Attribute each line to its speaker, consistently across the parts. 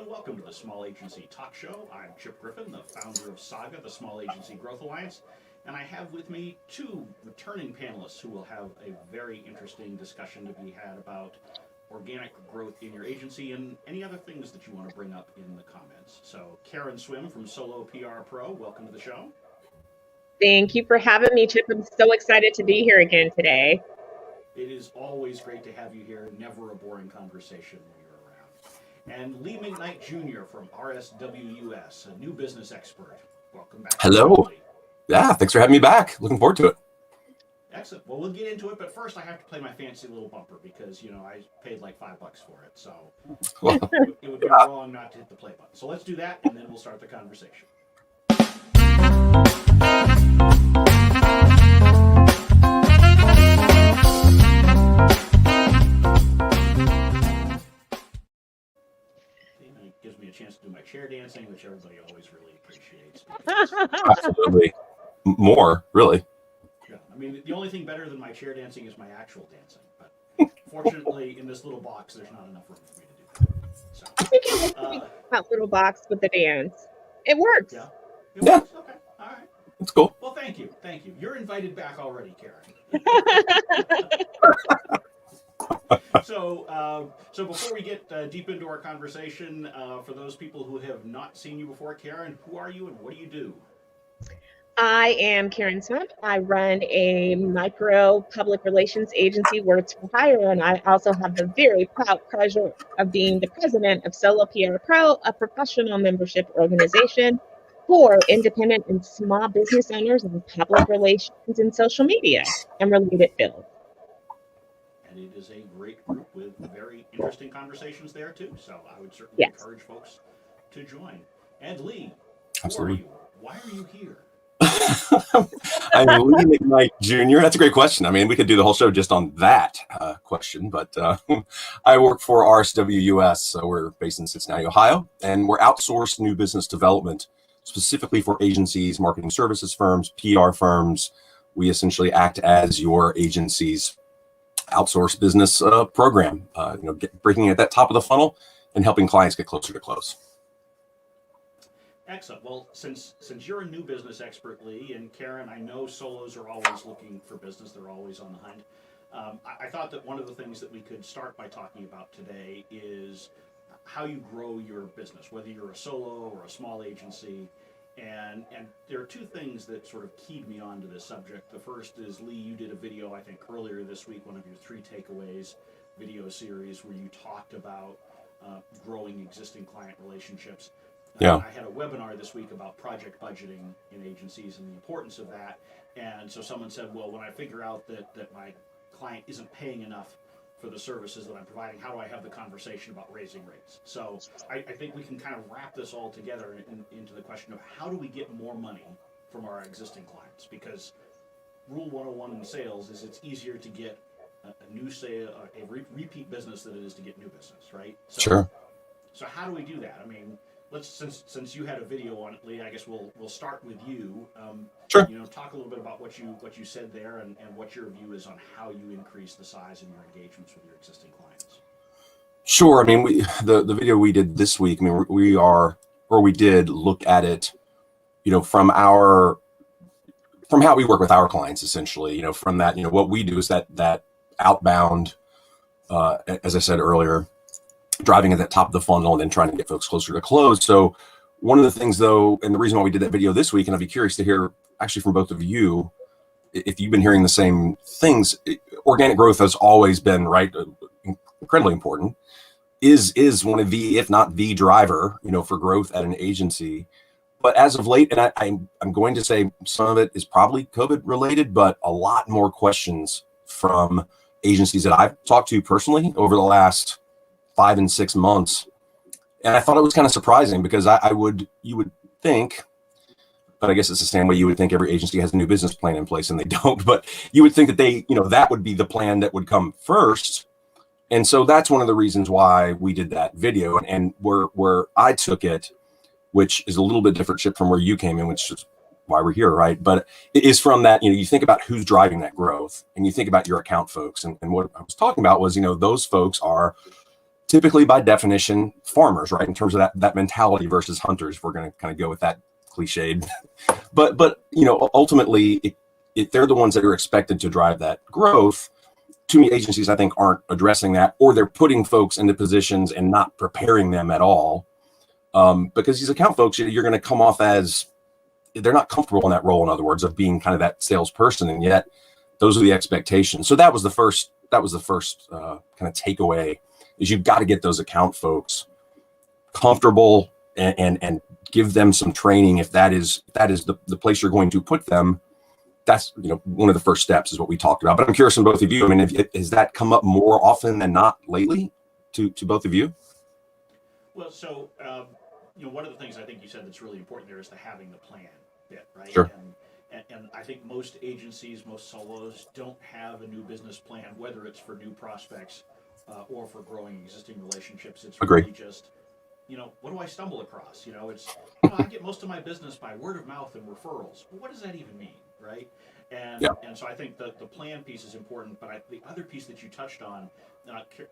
Speaker 1: welcome to the Small Agency Talk Show. I'm Chip Griffin, the founder of Saga, the Small Agency Growth Alliance, and I have with me two returning panelists who will have a very interesting discussion to be had about organic growth in your agency and any other things that you want to bring up in the comments. So Karen Swim from Solo PR Pro, welcome to the show.
Speaker 2: Thank you for having me, Chip. I'm so excited to be here again today.
Speaker 1: It is always great to have you here. Never a boring conversation when you're around. And Lee McKnight Jr. from RSWUS, a new business expert. Welcome back.
Speaker 3: Hello. Yeah, thanks for having me back. Looking forward to it.
Speaker 1: Excellent. Well, we'll get into it, but first I have to play my fancy little bumper because, you know, I paid like $5 for it, so it would be wrong not to hit the play button. So let's do that, and then we'll start the conversation. It gives me a chance to do my chair dancing, which everybody always really appreciates.
Speaker 3: Absolutely. More, really.
Speaker 1: Yeah, I mean, the only thing better than my chair dancing is my actual dancing, but fortunately, in this little box, there's not enough room for me to do that. So,
Speaker 2: I think that little box with the dance. It works.
Speaker 1: Yeah. It works? Okay. All right.
Speaker 3: That's cool.
Speaker 1: Well, thank you. Thank you. You're invited back already, Karen. So before we get deep into our conversation, for those people who have not seen you before, Karen, who are you and what do you do?
Speaker 2: I am Karen Smith. I run a micro public relations agency, Words for Hire, and I also have the very proud pleasure of being the president of Solo PR Pro, a professional membership organization for independent and small business owners in public relations and social media and related fields.
Speaker 1: And it is a great group with very interesting conversations there too. So I would certainly encourage folks to join. And Lee, who are you? Why are you here?
Speaker 3: I'm Lee McKnight Jr. That's a great question. I mean, we could do the whole show just on that question, but I work for RSWUS. So we're based in Cincinnati, Ohio, and we're outsourced new business development specifically for agencies, marketing services firms, PR firms. We essentially act as your agency's outsourced business program, breaking at that top of the funnel and helping clients get closer to close.
Speaker 1: Excellent. Well, since you're a new business expert, Lee, and Karen, I know solos are always looking for business. They're always on the hunt. I thought that one of the things that we could start by talking about today is how you grow your business, whether you're a solo or a small agency. And there are two things that sort of keyed me on to this subject. The first is, Lee, you did a video, I think, earlier this week, one of your 3 takeaways video series where you talked about growing existing client relationships.
Speaker 3: Yeah.
Speaker 1: I had a webinar this week about project budgeting in agencies and the importance of that. And so someone said, well, when I figure out that my client isn't paying enough for the services that I'm providing, how do I have the conversation about raising rates? So I think we can kind of wrap this all together into the question of how do we get more money from our existing clients? Because rule 101 in sales is it's easier to get a new sale, a repeat business than it is to get new business, right? So,
Speaker 3: sure.
Speaker 1: So how do we do that? I mean, since you had a video on it, Lee, I guess we'll start with you.
Speaker 3: Sure.
Speaker 1: Talk a little bit about what you said there and what your view is on how you increase the size of your engagements with your existing clients.
Speaker 3: Sure. I mean, the video we did this week, I mean, we did look at it, from how we work with our clients, essentially, from that, what we do is that outbound, as I said earlier, driving at that top of the funnel and then trying to get folks closer to close. So one of the things, though, and the reason why we did that video this week, and I'd be curious to hear actually from both of you, if you've been hearing the same things, organic growth has always been, right, incredibly important, is one of the, if not the driver, for growth at an agency. But as of late, and I'm going to say some of it is probably COVID related, but a lot more questions from agencies that I've talked to personally over the last 5 and 6 months. And I thought it was kind of surprising because you would think, but I guess it's the same way you would think every agency has a new business plan in place and they don't, but you would think that they, that would be the plan that would come first. And so that's one of the reasons why we did that video and where I took it, which is a little bit different, Chip, from where you came in, which is why we're here, right? But it is from that, you think about who's driving that growth and you think about your account folks. And what I was talking about was, those folks are typically by definition farmers, right? In terms of that mentality versus hunters, if we're going to kind of go with that cliched. But ultimately, if they're the ones that are expected to drive that growth, too many agencies, I think, aren't addressing that, or they're putting folks into positions and not preparing them at all. Because these account folks, you're going to come off as they're not comfortable in that role, in other words, of being kind of that salesperson, and yet those are the expectations. So that was the first kind of takeaway, is you've got to get those account folks comfortable and give them some training. If that is the place you're going to put them, that's one of the first steps is what we talked about. But I'm curious from both of you. I mean, has that come up more often than not lately to both of you?
Speaker 1: Well, so one of the things I think you said that's really important there is the having the plan bit, right?
Speaker 3: Sure.
Speaker 1: And I think most agencies, most solos don't have a new business plan, whether it's for new prospects or for growing existing relationships. It's really just, what do I stumble across? It's, I get most of my business by word of mouth and referrals. Well, what does that even mean, right? And so I think the plan piece is important, but the other piece that you touched on,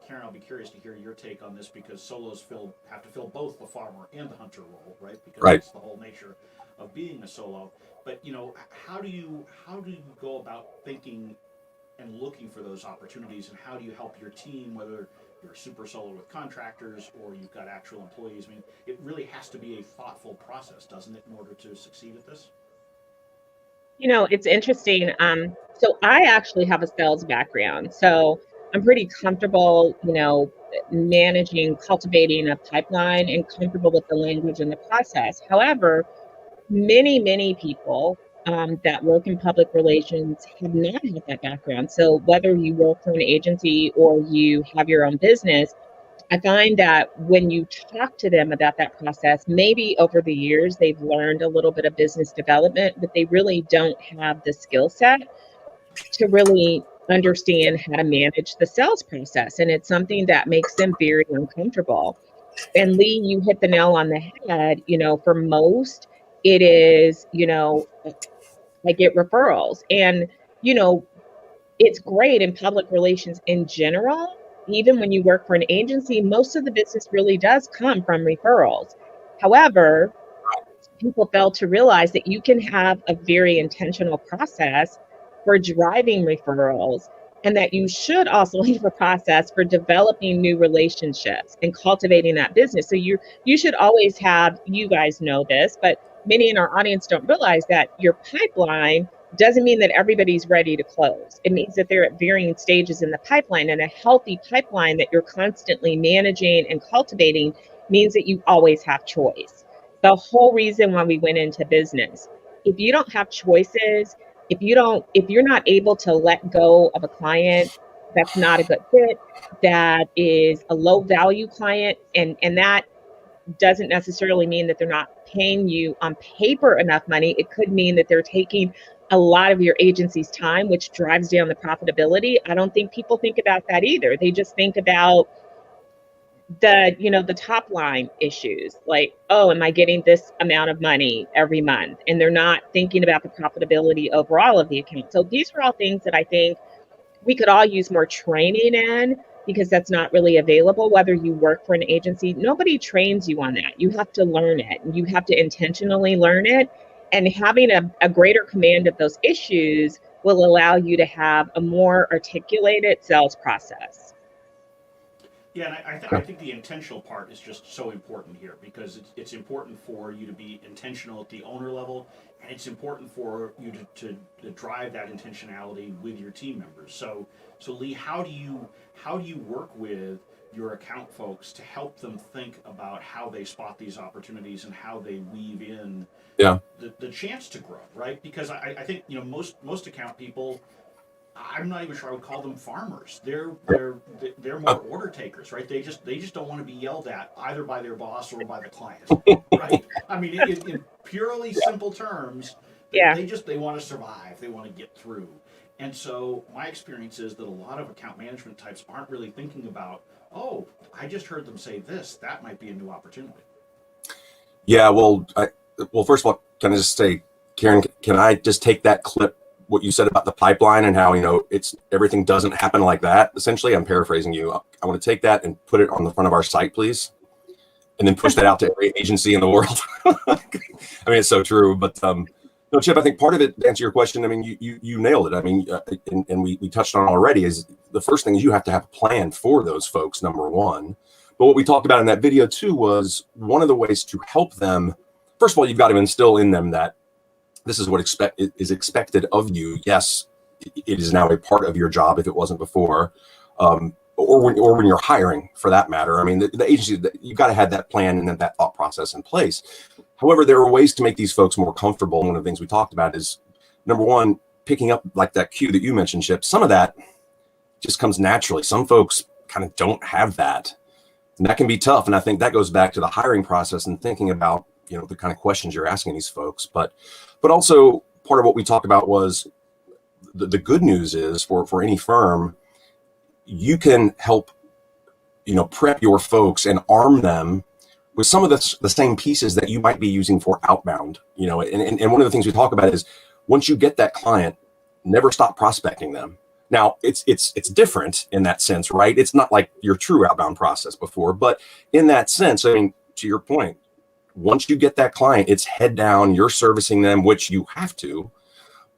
Speaker 1: Karen, I'll be curious to hear your take on this, because solos have to fill both the farmer and the hunter role, right? Because that's the whole nature of being a solo. But how do you go about thinking and looking for those opportunities, and how do you help your team, whether you're a super solo with contractors or you've got actual employees? I mean, it really has to be a thoughtful process, doesn't it, in order to succeed at this?
Speaker 2: It's interesting. So I actually have a sales background, so I'm pretty comfortable, managing, cultivating a pipeline, and comfortable with the language and the process. However, many people that work in public relations have not had that background. So whether you work for an agency or you have your own business, I find that when you talk to them about that process, maybe over the years they've learned a little bit of business development, but they really don't have the skill set to really understand how to manage the sales process. And it's something that makes them very uncomfortable. And Lee, you hit the nail on the head. For most, it is, I get referrals. And, it's great in public relations in general. Even when you work for an agency, most of the business really does come from referrals. However, people fail to realize that you can have a very intentional process for driving referrals, and that you should also have a process for developing new relationships and cultivating that business. So you should always have, you guys know this, but many in our audience don't realize that your pipeline doesn't mean that everybody's ready to close. It means that they're at varying stages in the pipeline, and a healthy pipeline that you're constantly managing and cultivating means that you always have choice. The whole reason why we went into business. If you don't have choices, if you're not able to let go of a client that's not a good fit, that is a low value client, and that doesn't necessarily mean that they're not paying you on paper enough money. It could mean that they're taking a lot of your agency's time, which drives down the profitability. I don't think people think about that either. They just think about the top line issues, like, oh, am I getting this amount of money every month? And they're not thinking about the profitability overall of the account. So these are all things that I think we could all use more training in, because that's not really available. Whether you work for an agency, nobody trains you on that. You have to learn it, and you have to intentionally learn it. And having a greater command of those issues will allow you to have a more articulated sales process.
Speaker 1: Yeah, and I think the intentional part is just so important here, because it's important for you to be intentional at the owner level, and it's important for you to drive that intentionality with your team members. So Lee, how do you work with your account folks to help them think about how they spot these opportunities and how they weave in the chance to grow, right? Because I think most account people, I'm not even sure I would call them farmers. They're more order takers, right? They just don't want to be yelled at either by their boss or by the client, right? I mean, in purely simple terms, they want to survive. They want to get through. And so my experience is that a lot of account management types aren't really thinking about, oh, I just heard them say this. That might be a new opportunity.
Speaker 3: Yeah, well, first of all, can I just say, Karen, can I just take that clip what you said about the pipeline and how, it's everything doesn't happen like that. Essentially, I'm paraphrasing you. I want to take that and put it on the front of our site, please. And then push that out to every agency in the world. I mean, it's so true. But no, Chip, I think part of it, to answer your question, I mean, you nailed it. I mean, and we touched on already, is the first thing is you have to have a plan for those folks, number one. But what we talked about in that video too was one of the ways to help them. First of all, you've got to instill in them that this is what is expected of you. Yes, it is now a part of your job if it wasn't before. Or when you're hiring, for that matter. I mean, the agency, you've got to have that plan and that thought process in place. However, there are ways to make these folks more comfortable. One of the things we talked about is, number one, picking up like that cue that you mentioned, Chip. Some of that just comes naturally. Some folks kind of don't have that. And that can be tough. And I think that goes back to the hiring process and thinking about, the kind of questions you're asking these folks. But also part of what we talked about was the good news is for any firm, you can help, prep your folks and arm them with some of the same pieces that you might be using for outbound, and one of the things we talk about is once you get that client, never stop prospecting them. Now it's different in that sense, right? It's not like your true outbound process before, but in that sense, I mean, to your point, once you get that client, it's head down, you're servicing them, which you have to,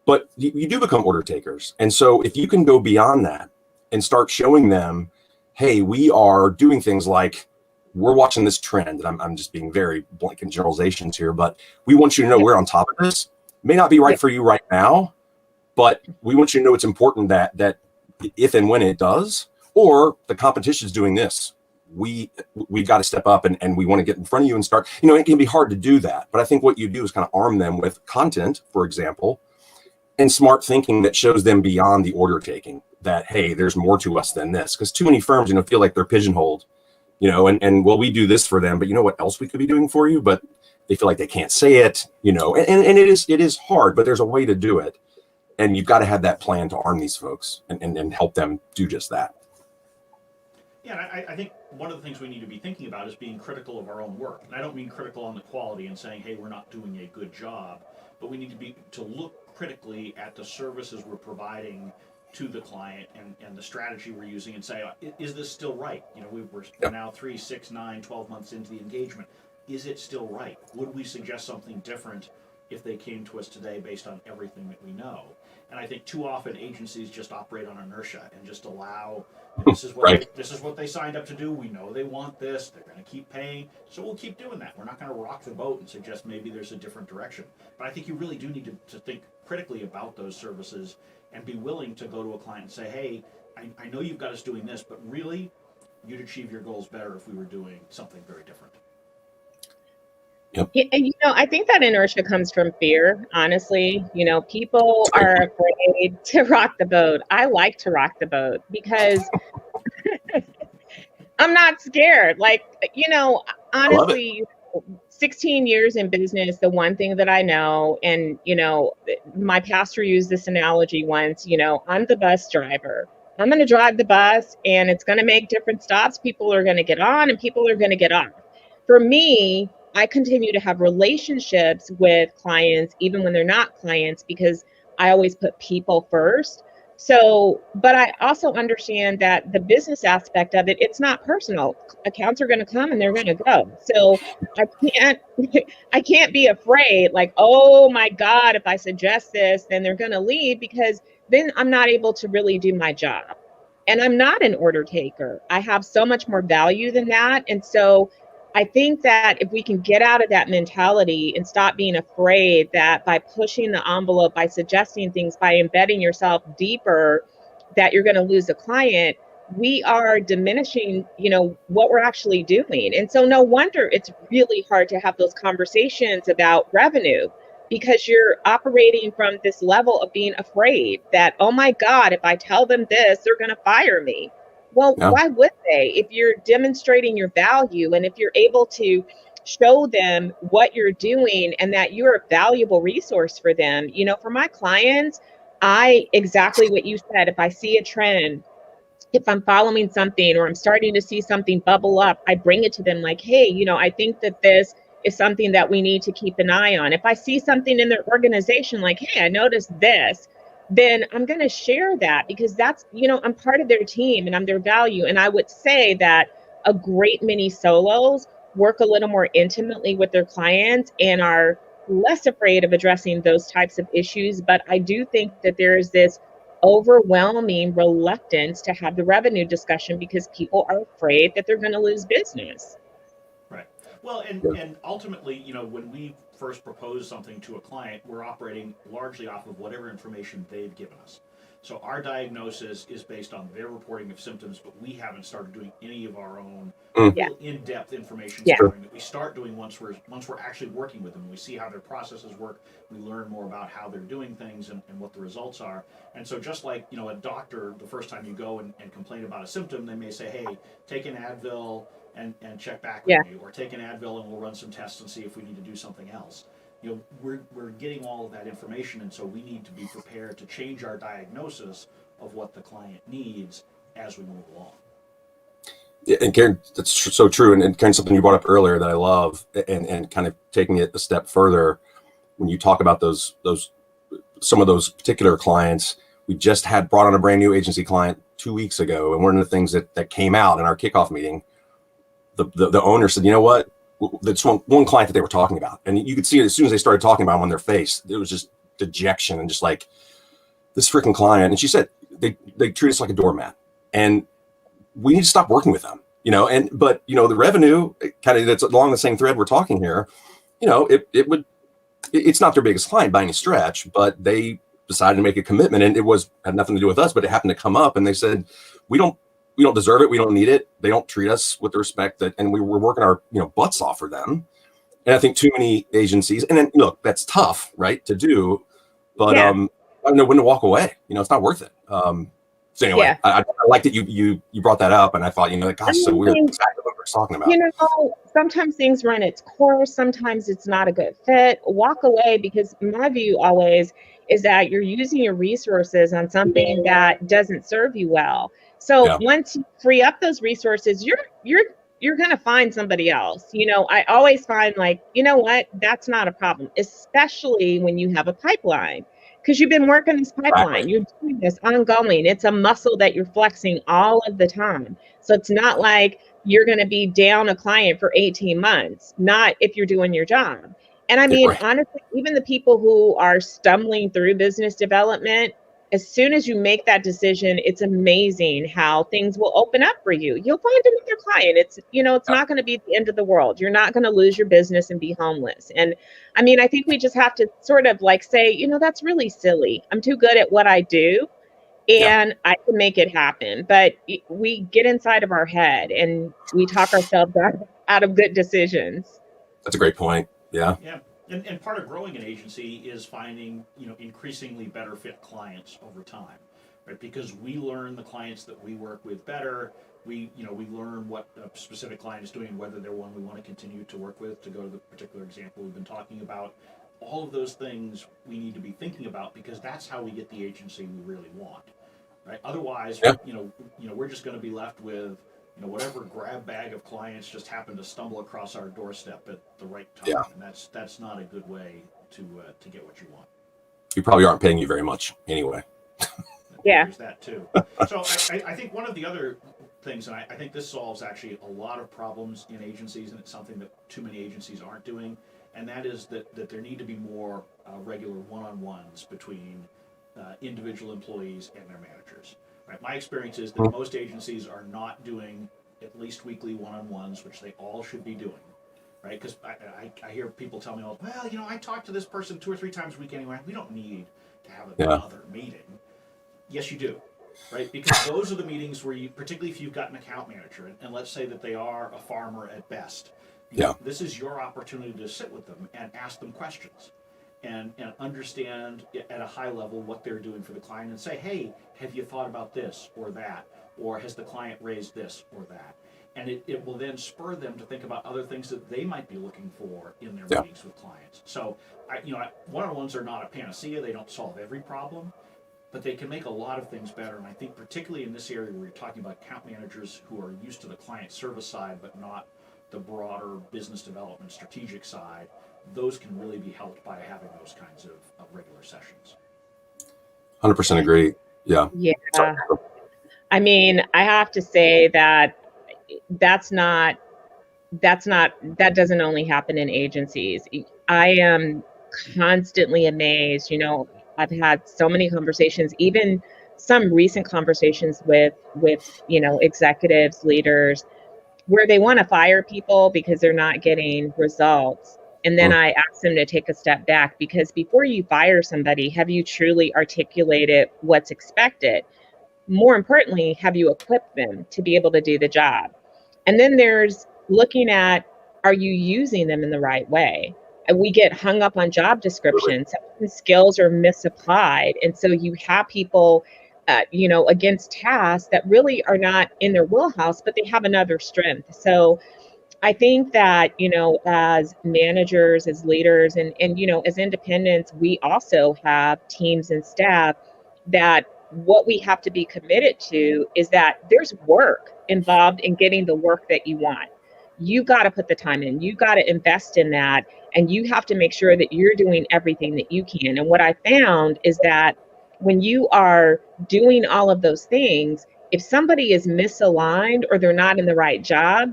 Speaker 3: but you do become order takers. And so if you can go beyond that and start showing them, hey, we are doing things like we're watching this trend, and I'm just being very blanket generalizations here, but we want you to know we're on top of this. May not be right for you right now, but we want you to know it's important that if and when it does, or the competition is doing this, we've got to step up and we want to get in front of you and start. It can be hard to do that, but I think what you do is kind of arm them with content, for example, and smart thinking that shows them beyond the order taking. That, hey, there's more to us than this, because too many firms, feel like they're pigeonholed, and well, we do this for them, but what else we could be doing for you? But they feel like they can't say it, and it is hard, but there's a way to do it, and you've got to have that plan to arm these folks and help them do just that.
Speaker 1: Yeah, I think one of the things we need to be thinking about is being critical of our own work, and I don't mean critical on the quality and saying, hey, we're not doing a good job, but we need to look critically at the services we're providing to the client and the strategy we're using and say, is this still right? We're now 3, 6, 9, 12 months into the engagement. Is it still right? Would we suggest something different if they came to us today based on everything that we know? And I think too often agencies just operate on inertia and just allow, this is what this is what they signed up to do. We know they want this. They're going to keep paying, so we'll keep doing that. We're not going to rock the boat and suggest maybe there's a different direction. But I think you really do need to think critically about those services and be willing to go to a client and say, hey, I know you've got us doing this, but really, you'd achieve your goals better if we were doing something very different.
Speaker 3: Yep.
Speaker 2: Yeah, and I think that inertia comes from fear, honestly. People are afraid to rock the boat. I like to rock the boat because I'm not scared. Like, honestly, 16 years in business, the one thing that I know, and, my pastor used this analogy once, I'm the bus driver. I'm going to drive the bus and it's going to make different stops. People are going to get on and people are going to get off. For me, I continue to have relationships with clients, even when they're not clients, because I always put people first. So, but I also understand that the business aspect of it, it's not personal. Accounts are going to come and they're going to go. So I can't be afraid like, oh my God, if I suggest this, then they're going to leave, because then I'm not able to really do my job. And I'm not an order taker. I have so much more value than that. And so I think that if we can get out of that mentality and stop being afraid that by pushing the envelope, by suggesting things, by embedding yourself deeper, that you're going to lose a client, we are diminishing, what we're actually doing. And so no wonder it's really hard to have those conversations about revenue, because you're operating from this level of being afraid that, oh my God, if I tell them this, they're going to fire me. Well, why would they? If you're demonstrating your value and if you're able to show them what you're doing and that you're a valuable resource for them, for my clients, exactly what you said, if I see a trend, if I'm following something or I'm starting to see something bubble up, I bring it to them like, hey, I think that this is something that we need to keep an eye on. If I see something in their organization, like, hey, I noticed this, then I'm going to share that because that's, I'm part of their team and I'm their value. And I would say that a great many solos work a little more intimately with their clients and are less afraid of addressing those types of issues. But I do think that there is this overwhelming reluctance to have the revenue discussion because people are afraid that they're going to lose business.
Speaker 1: Right. Well, and ultimately, when we first propose something to a client, we're operating largely off of whatever information they've given us. So our diagnosis is based on their reporting of symptoms, but we haven't started doing any of our own
Speaker 2: Yeah.
Speaker 1: real in-depth information
Speaker 2: Yeah.
Speaker 1: gathering that we start doing once we're actually working with them. We see how their processes work. We learn more about how they're doing things and what the results are. And so just like, a doctor, the first time you go and complain about a symptom, they may say, hey, take an Advil and check back with
Speaker 2: Yeah.
Speaker 1: me, or take an Advil and we'll run some tests and see if we need to do something else. We're getting all of that information, and so we need to be prepared to change our diagnosis of what the client needs as we move along.
Speaker 3: Yeah, and Karen, that's so true. And Karen, something you brought up earlier that I love, and kind of taking it a step further, when you talk about some of those particular clients, we just had brought on a brand new agency client 2 weeks ago, and one of the things that came out in our kickoff meeting, the owner said, you know what, that's one client that they were talking about, and you could see it as soon as they started talking about him on their face, it was just dejection and just like, this freaking client. And she said they treat us like a doormat, and we need to stop working with them, but the revenue kind of, that's along the same thread we're talking here, it's not their biggest client by any stretch, but they decided to make a commitment, and had nothing to do with us, but it happened to come up, and they said, we don't deserve it. We don't need it. They don't treat us with the respect and we were working our, butts off for them. And I think too many agencies, and then look, that's tough, right, to do, but
Speaker 2: Yeah.
Speaker 3: I don't know when to walk away. It's not worth it. So anyway,
Speaker 2: Yeah.
Speaker 3: I like that you brought that up, and I thought, gosh, so weird. That's exactly what we're talking about.
Speaker 2: Sometimes things run its course. Sometimes it's not a good fit. Walk away, because my view always is that you're using your resources on something that doesn't serve you well. So once you free up those resources, you're going to find somebody else. I always find, like, what, that's not a problem, especially when you have a pipeline. Because you've been working this pipeline, you're doing this ongoing. It's a muscle that you're flexing all of the time. So it's not like you're going to be down a client for 18 months, not if you're doing your job. And I mean, honestly, even the people who are stumbling through business development, as soon as you make that decision, it's amazing how things will open up for you. You'll find another client. It's not going to be the end of the world. You're not going to lose your business and be homeless. And I mean, I think we just have to sort of like say, that's really silly. I'm too good at what I do, and I can make it happen. But we get inside of our head and we talk ourselves out of good decisions.
Speaker 3: That's a great point. Yeah.
Speaker 1: Yeah. And part of growing an agency is finding, increasingly better fit clients over time, right? Because we learn the clients that we work with better. We learn what a specific client is doing, whether they're one we want to continue to work with, to go to the particular example we've been talking about. All of those things we need to be thinking about, because that's how we get the agency we really want, right? Otherwise, we're just going to be left with, whatever grab bag of clients just happen to stumble across our doorstep at the right time, and that's not a good way to get what you want.
Speaker 3: You probably aren't paying you very much anyway.
Speaker 1: There's that too. So I think one of the other things, and I think this solves actually a lot of problems in agencies, and it's something that too many agencies aren't doing, and that is that there need to be more regular one-on-ones between individual employees and their managers. Right? My experience is that most agencies are not doing at least weekly one-on-ones, which they all should be doing. Right? Because I hear people tell me, well, I talk to this person 2 or 3 times a week anyway. We don't need to have another meeting. Yes, you do. Right? Because those are the meetings where you, particularly if you've got an account manager, and let's say that they are a farmer at best, this is your opportunity to sit with them and ask them questions. And understand at a high level what they're doing for the client, and say, hey, have you thought about this or that? Or has the client raised this or that? And it will then spur them to think about other things that they might be looking for in their meetings with clients. So, one-on-ones are not a panacea. They don't solve every problem, but they can make a lot of things better. And I think particularly in this area where you're talking about account managers who are used to the client service side, but not the broader business development strategic side, those can really be helped by having those kinds of regular sessions.
Speaker 3: 100% agree. Yeah.
Speaker 2: Yeah. I mean, I have to say that that's not that doesn't only happen in agencies. I am constantly amazed. I've had so many conversations, even some recent conversations with executives, leaders, where they want to fire people because they're not getting results. And then
Speaker 3: Mm.
Speaker 2: I ask them to take a step back, because before you fire somebody, have you truly articulated what's expected? More importantly, have you equipped them to be able to do the job? And then there's looking at, are you using them in the right way? And we get hung up on job descriptions. Sometimes skills are misapplied. And so you have people, against tasks that really are not in their wheelhouse, but they have another strength. So I think that, as managers, as leaders, and as independents, we also have teams and staff that what we have to be committed to is that there's work involved in getting the work that you want. You got to put the time in, you got to invest in that, and you have to make sure that you're doing everything that you can. And what I found is that when you are doing all of those things, if somebody is misaligned or they're not in the right job,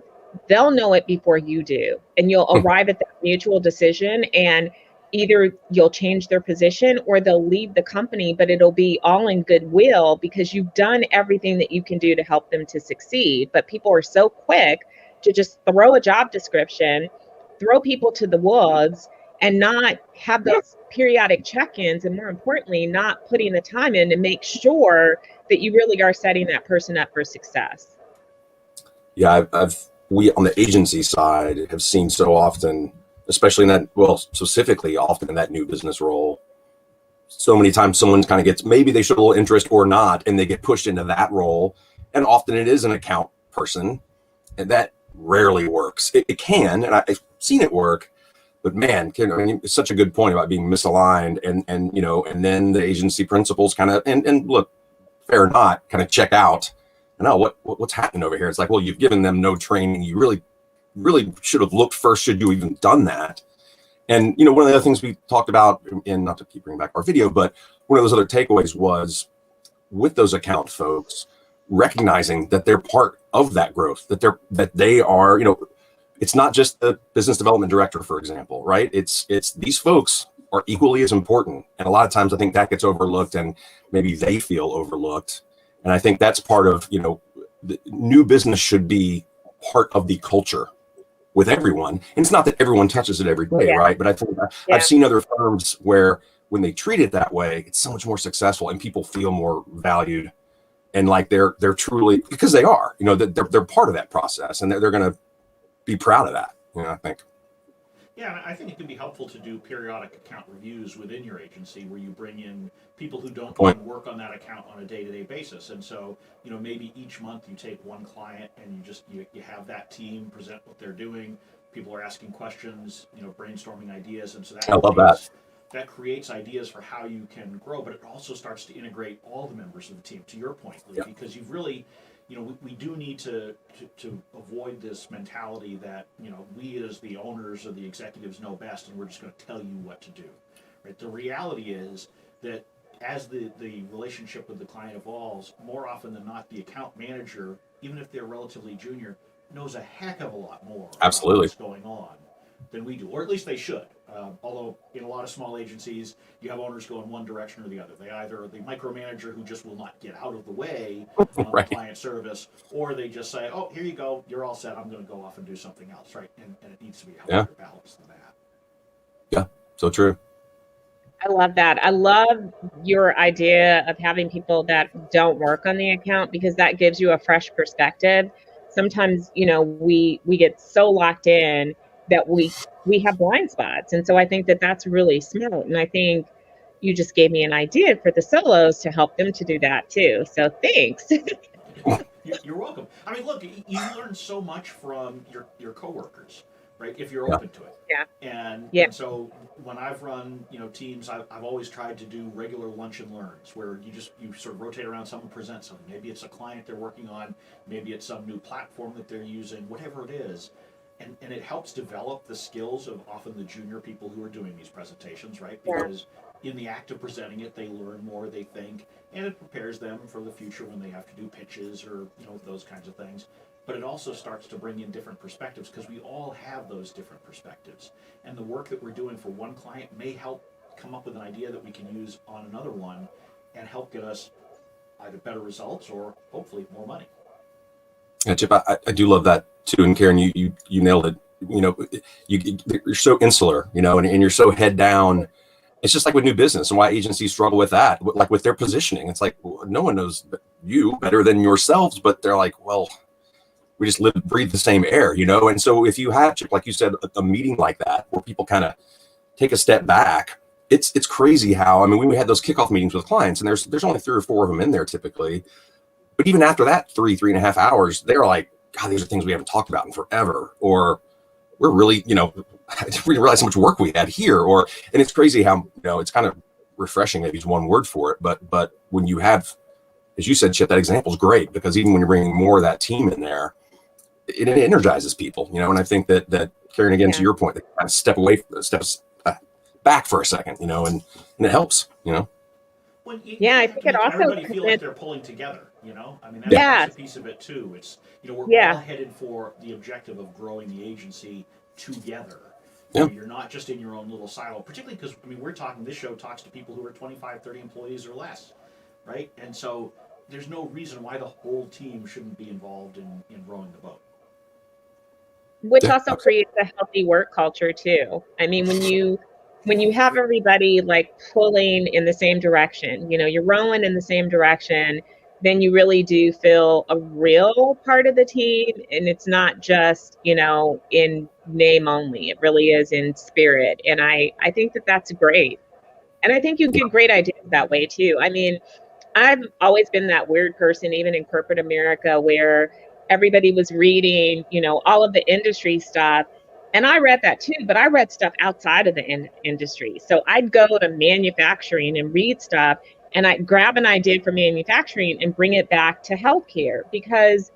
Speaker 2: they'll know it before you do. And you'll arrive at that mutual decision, and either you'll change their position or they'll leave the company, but it'll be all in goodwill because you've done everything that you can do to help them to succeed. But people are so quick to just throw a job description, throw people to the wolves, and not have those periodic check-ins, and more importantly, not putting the time in to make sure that you really are setting that person up for success.
Speaker 3: Yeah, we on the agency side have seen so often, especially in that, well, specifically often in that new business role, so many times someone kind of gets, maybe they show a little interest or not, and they get pushed into that role. And often it is an account person, and that rarely works. It can, and I've seen it work, but man, I mean, it's such a good point about being misaligned, and then the agency principals kind of, and look, fair or not, kind of check out. And what's happening over here? It's like, well, you've given them no training. You really should have looked first. Should you even done that? And one of the other things we talked about, and not to keep bringing back our video, but one of those other takeaways was with those account folks recognizing that they're part of that growth, that they are, it's not just the business development director, for example, right? It's these folks are equally as important. And a lot of times I think that gets overlooked, and maybe they feel overlooked. And I think that's part of, the new business should be part of the culture with everyone. And it's not that everyone touches it every day, right? But I think I've seen other firms where when they treat it that way, it's so much more successful and people feel more valued, and like they're truly, because they are, they're part of that process, and they're going to be proud of that, I think.
Speaker 1: Yeah, I think it can be helpful to do periodic account reviews within your agency where you bring in people who don't go and work on that account on a day-to-day basis. And so, maybe each month you take one client and you have that team present what they're doing. People are asking questions, brainstorming ideas, and so
Speaker 3: I love that.
Speaker 1: That creates ideas for how you can grow, but it also starts to integrate all the members of the team, to your point, Lee, because you've really, we do need to avoid this mentality that, we as the owners or the executives know best and we're just going to tell you what to do, right? The reality is that as the relationship with the client evolves, more often than not, the account manager, even if they're relatively junior, knows a heck of a lot more about what's going on than we do, or at least they should. Although in a lot of small agencies, you have owners go in one direction or the other. They either are the micromanager who just will not get out of the way on the client service, or they just say, "Oh, here you go, you're all set. I'm going to go off and do something else," right? And it needs to be a healthier balance than that.
Speaker 3: Yeah, so true.
Speaker 2: I love that. I love your idea of having people that don't work on the account, because that gives you a fresh perspective. Sometimes, we get so locked in that we have blind spots. And so I think that that's really smart. And I think you just gave me an idea for the solos to help them to do that too. So thanks.
Speaker 1: You're welcome. I mean, look, you learn so much from your coworkers, right? If you're open to it. And so when I've run, teams, I've always tried to do regular lunch and learns where you sort of rotate around, someone presents something. Maybe it's a client they're working on, maybe it's some new platform that they're using, whatever it is. And it helps develop the skills of often the junior people who are doing these presentations, right? Because in the act of presenting it, they learn more, they think, and it prepares them for the future when they have to do pitches or those kinds of things. But it also starts to bring in different perspectives because we all have those different perspectives. And the work that we're doing for one client may help come up with an idea that we can use on another one and help get us either better results or hopefully more money.
Speaker 3: Yeah, Chip, I do love that too. And Karen, you nailed it. You're so insular, and you're so head down. It's just like with new business and why agencies struggle with that, like with their positioning. It's like, well, no one knows you better than yourselves, but they're like, well, we just breathe the same air, And so if you have, Chip, like you said, a meeting like that where people kind of take a step back, it's crazy how, we had those kickoff meetings with clients and there's only 3 or 4 of them in there typically. But even after that 3.5 hours, they're like, God, these are things we haven't talked about in forever. Or we're really, we didn't realize how much work we had here. And it's crazy how, it's kind of refreshing, maybe is one word for it. But when you have, as you said, Chip, that example is great because even when you're bringing more of that team in there, it energizes people, and I think that Karen, again, to your point, they kind of steps back for a second, and it helps,
Speaker 1: Well,
Speaker 2: I think it also
Speaker 1: everybody feel like they're pulling together, that's a piece of it too. It's we're all headed for the objective of growing the agency together. You're not just in your own little silo, particularly because we're talking, this show talks to people who are 25, 30 employees or less, right? And so there's no reason why the whole team shouldn't be involved in rowing the boat.
Speaker 2: Which also creates a healthy work culture too. When you have everybody like pulling in the same direction, you're rowing in the same direction, then you really do feel a real part of the team. And it's not just, in name only, it really is in spirit. And I think that that's great. And I think you get great ideas that way too. I've always been that weird person, even in corporate America, where everybody was reading, all of the industry stuff. And I read that too, but I read stuff outside of the industry. So I'd go to manufacturing and read stuff, and I'd grab an idea from manufacturing and bring it back to healthcare because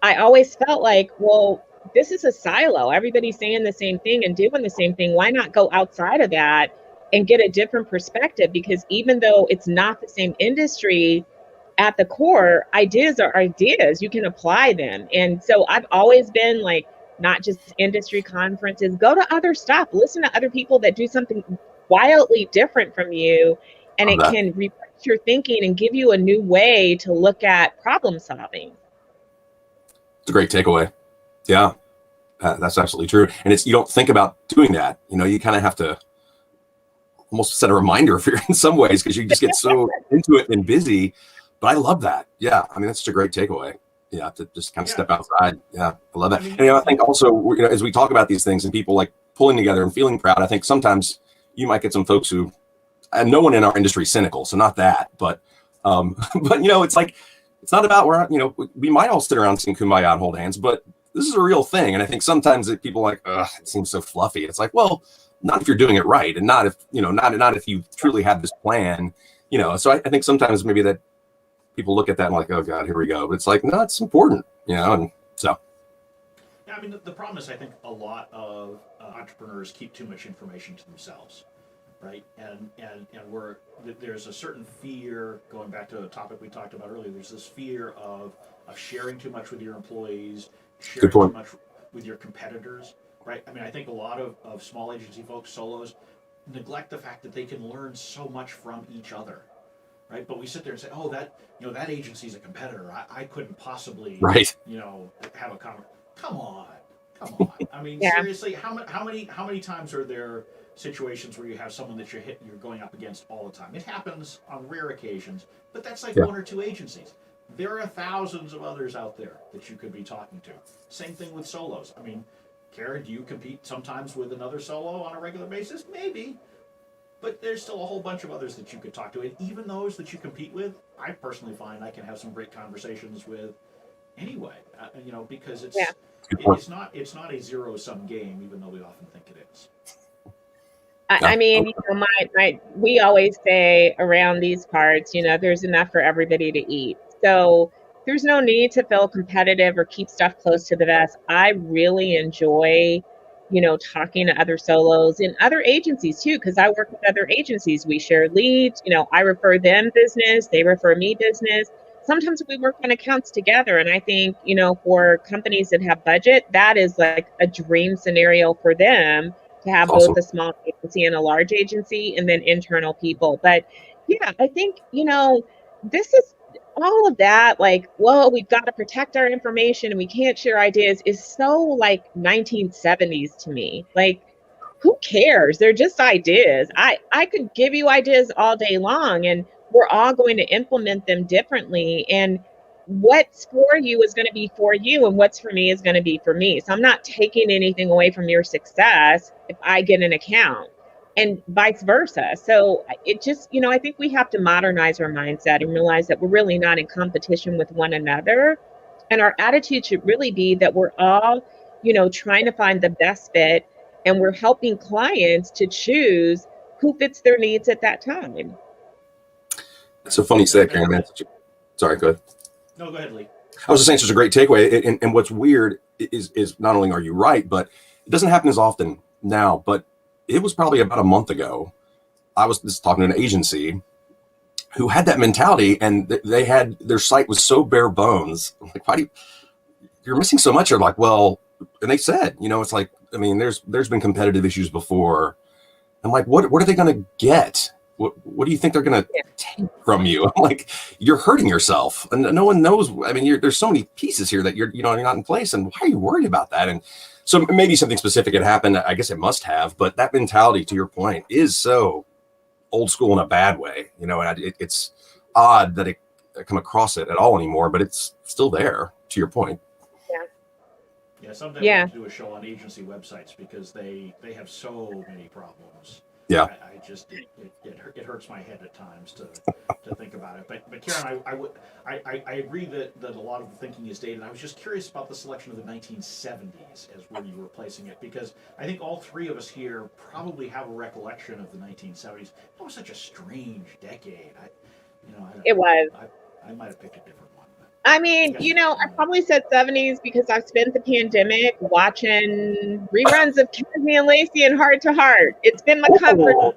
Speaker 2: I always felt like, well, this is a silo. Everybody's saying the same thing and doing the same thing. Why not go outside of that and get a different perspective? Because even though it's not the same industry, at the core, ideas are ideas. You can apply them. And so I've always been like, not just industry conferences, go to other stuff, listen to other people that do something wildly different from you. And it can refresh your thinking and give you a new way to look at problem solving.
Speaker 3: It's a great takeaway. Yeah, that's absolutely true. And you don't think about doing that. You kind of have to almost set a reminder for in some ways because you just get so into it and busy. But I love that. Yeah, that's such a great takeaway. Yeah, to just kind of step outside. Yeah, I love that. And I think also, as we talk about these things and people like pulling together and feeling proud, I think sometimes you might get some folks who, and no one in our industry is cynical, so not that, but it's like, it's not about where, we might all sit around sing Kumbaya and hold hands, but this is a real thing. And I think sometimes people are like, ugh, it seems so fluffy. It's like, well, not if you're doing it right. And not if, not if you truly have this plan, so I think sometimes maybe that people look at that and like, oh God, here we go. But it's like, no, it's important, and so.
Speaker 1: Yeah, the problem is I think a lot of entrepreneurs keep too much information to themselves, right? And there's a certain fear, going back to a topic we talked about earlier, there's this fear of sharing too much with your employees, sharing too much with your competitors, right? I think a lot of small agency folks, solos, neglect the fact that they can learn so much from each other. Right, but we sit there and say, "Oh, that that agency's a competitor. I couldn't possibly, have a comment." Come on. Seriously, how many times are there situations where you have someone that you're going up against all the time? It happens on rare occasions, but that's like 1 or 2 agencies. There are thousands of others out there that you could be talking to. Same thing with solos. Karen, do you compete sometimes with another solo on a regular basis? Maybe. But there's still a whole bunch of others that you could talk to. And even those that you compete with, I personally find I can have some great conversations with anyway, because it's not a zero-sum game, even though we often think it is.
Speaker 2: We always say around these parts, there's enough for everybody to eat. So there's no need to feel competitive or keep stuff close to the vest. I really enjoy, talking to other solos and other agencies too, because I work with other agencies. We share leads, I refer them business, they refer me business. Sometimes we work on accounts together. And I think, for companies that have budget, that is like a dream scenario for them to have
Speaker 3: Awesome.
Speaker 2: both a small agency and a large agency and then internal people. But yeah, I think, this is all of that, like, well, we've got to protect our information and we can't share ideas is so like 1970s to me. Like, who cares? They're just ideas. I could give you ideas all day long and we're all going to implement them differently. And what's for you is going to be for you and what's for me is going to be for me. So I'm not taking anything away from your success if I get an account and vice versa. So it just, I think we have to modernize our mindset and realize that we're really not in competition with one another. And our attitude should really be that we're all, trying to find the best fit and we're helping clients to choose who fits their needs at that time.
Speaker 3: It's so funny you say that, Karen. Man. Sorry, go ahead.
Speaker 1: No, go ahead, Lee.
Speaker 3: I was just saying, such a great takeaway. And what's weird is not only are you right, but it doesn't happen as often now. But it was probably about a month ago. I was just talking to an agency who had that mentality, and they had their site was so bare bones. I'm like, why you're missing so much? They're like, well, and they said, it's like, I mean, there's been competitive issues before. I'm like, what are they going to get? What do you think they're going to take from you? I'm like, you're hurting yourself, and no one knows. I mean, there's so many pieces here that you're not in place, and why are you worried about that? And so maybe something specific had happened. I guess it must have, but that mentality, to your point, is so old school in a bad way. And it's odd that I come across it at all anymore, but it's still there. To your point.
Speaker 1: Yeah, someday we'll have to do a show on agency websites because they have so many problems.
Speaker 3: Yeah,
Speaker 1: I just it hurts my head at times to think about it. But Karen, I agree that a lot of the thinking is dated. I was just curious about the selection of the 1970s as where you were placing it, because I think all three of us here probably have a recollection of the 1970s. That was such a strange decade.
Speaker 2: It was.
Speaker 1: I might have picked a different one.
Speaker 2: I mean, I probably said 70s because I've spent the pandemic watching reruns of Cagney and Lacey and Heart to Heart. It's been my comfort.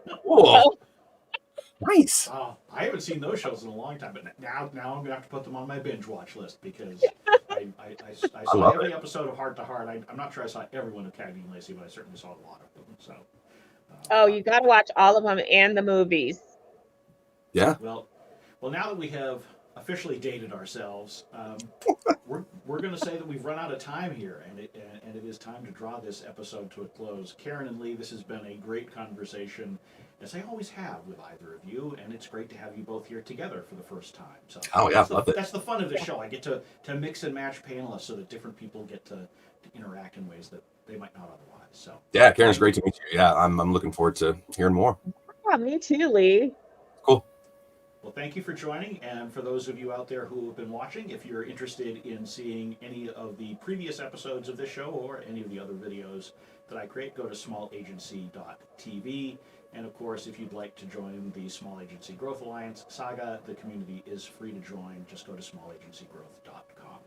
Speaker 3: Nice.
Speaker 1: I haven't seen those shows in a long time, but now I'm gonna have to put them on my binge watch list because I saw every episode of Heart to Heart. I'm not sure I saw every one of Cagney and Lacey, but I certainly saw a lot of them. So.
Speaker 2: You got to watch all of them and the movies.
Speaker 3: Yeah.
Speaker 1: Well, now that we have officially dated ourselves, we're going to say that we've run out of time here, and it is time to draw this episode to a close. Karen and Lee, this has been a great conversation, as I always have with either of you, and it's great to have you both here together for the first time. So that's the fun of the show. I get to mix and match panelists so that different people get to interact in ways that they might not otherwise. So
Speaker 3: yeah, Karen, it's great to meet you. Yeah, I'm looking forward to hearing more.
Speaker 2: Yeah, me too, Lee.
Speaker 3: Cool.
Speaker 1: Well, thank you for joining, and for those of you out there who have been watching, if you're interested in seeing any of the previous episodes of this show or any of the other videos that I create, go to smallagency.tv. And of course, if you'd like to join the Small Agency Growth Alliance saga, the community is free to join. Just go to smallagencygrowth.com.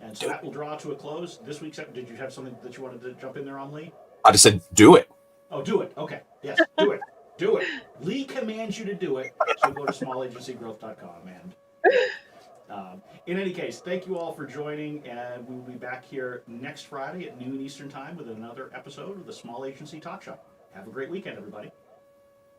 Speaker 1: And so that will draw to a close. This week's episode, did you have something that you wanted to jump in there on, Lee?
Speaker 3: I just said, do it.
Speaker 1: Oh, do it. Okay. Yes, do it. Do it. Lee commands you to do it, so go to smallagencygrowth.com. And in any case, thank you all for joining, and we will be back here next Friday at noon Eastern Time with another episode of the Small Agency Talk Show. Have a great weekend, everybody.